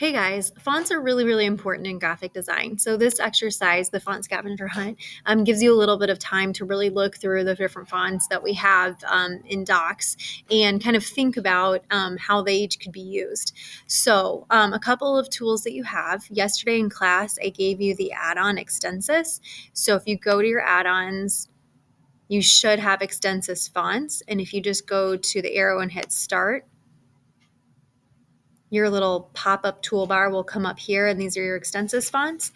Hey guys, fonts are really, really important in graphic design. So this exercise, the font scavenger hunt, gives you a little bit of time to really look through the different fonts that we have in docs and kind of think about how they each could be used. So a couple of tools that you have. Yesterday in class, I gave you the add-on Extensis. So if you go to your add-ons, you should have Extensis fonts. And if you just go to the arrow and hit start, your little pop-up toolbar will come up here, and these are your Extensis fonts.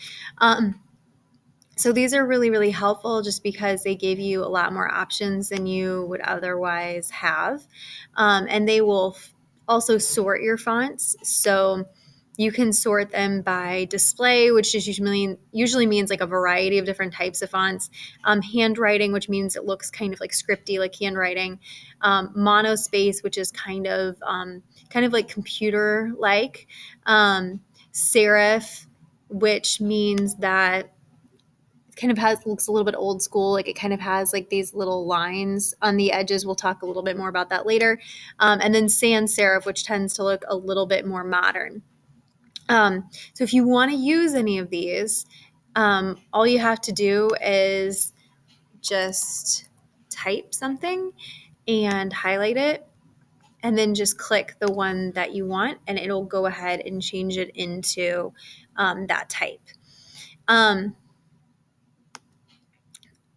So these are really, really helpful just because they give you a lot more options than you would otherwise have. And they will also sort your fonts. So you can sort them by display, which just usually means like a variety of different types of fonts. Handwriting, which means it looks kind of like scripty, like handwriting. Monospace, which is kind of like computer-like. Serif, which means that kind of looks a little bit old school, like it kind of has like these little lines on the edges. We'll talk a little bit more about that later. And then sans serif, which tends to look a little bit more modern. So if you want to use any of these, all you have to do is just type something and highlight it, and then just click the one that you want, and it'll go ahead and change it into that type.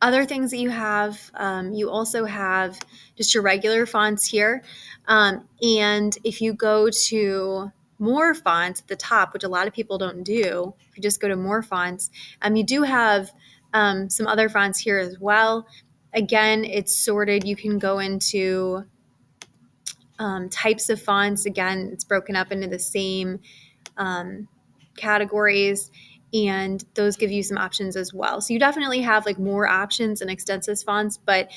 Other things that you also have just your regular fonts here. And if you go to more fonts at the top, which a lot of people don't do, if you just go to more fonts, you do have some other fonts here as well. Again, it's sorted. You can go into types of fonts. Again, it's broken up into the same categories, and those give you some options as well. So you definitely have like more options in Extensis fonts, but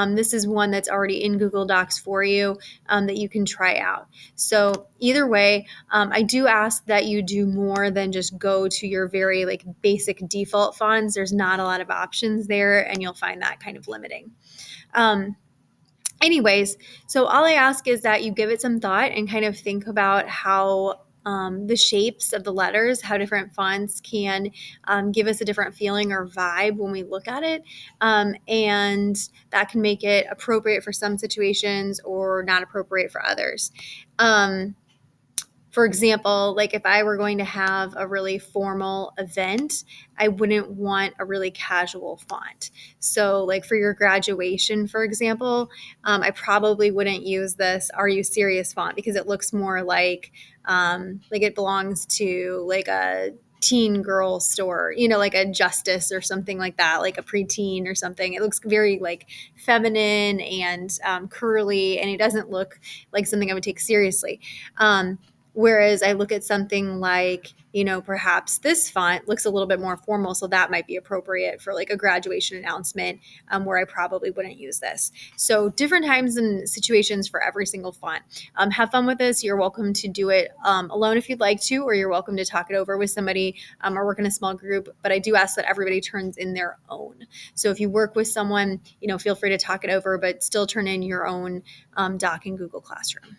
this is one that's already in Google Docs for you that you can try out. So either way, I do ask that you do more than just go to your very like basic default fonts. There's not a lot of options there, and you'll find that kind of limiting. Anyways, so all I ask is that you give it some thought and kind of think about how the shapes of the letters, how different fonts can give us a different feeling or vibe when we look at it. And that can make it appropriate for some situations or not appropriate for others. For example, like if I were going to have a really formal event, I wouldn't want a really casual font. So like for your graduation, for example, I probably wouldn't use this Are You Serious font because it looks more like it belongs to like a teen girl store, like a Justice or something like that, like a preteen or something. It looks very like feminine and curly, and it doesn't look like something I would take seriously. Whereas I look at something like, perhaps this font looks a little bit more formal, so that might be appropriate for like a graduation announcement where I probably wouldn't use this. So different times and situations for every single font. Have fun with this. You're welcome to do it alone if you'd like to, or you're welcome to talk it over with somebody or work in a small group. But I do ask that everybody turns in their own. So if you work with someone, feel free to talk it over, but still turn in your own doc in Google Classroom.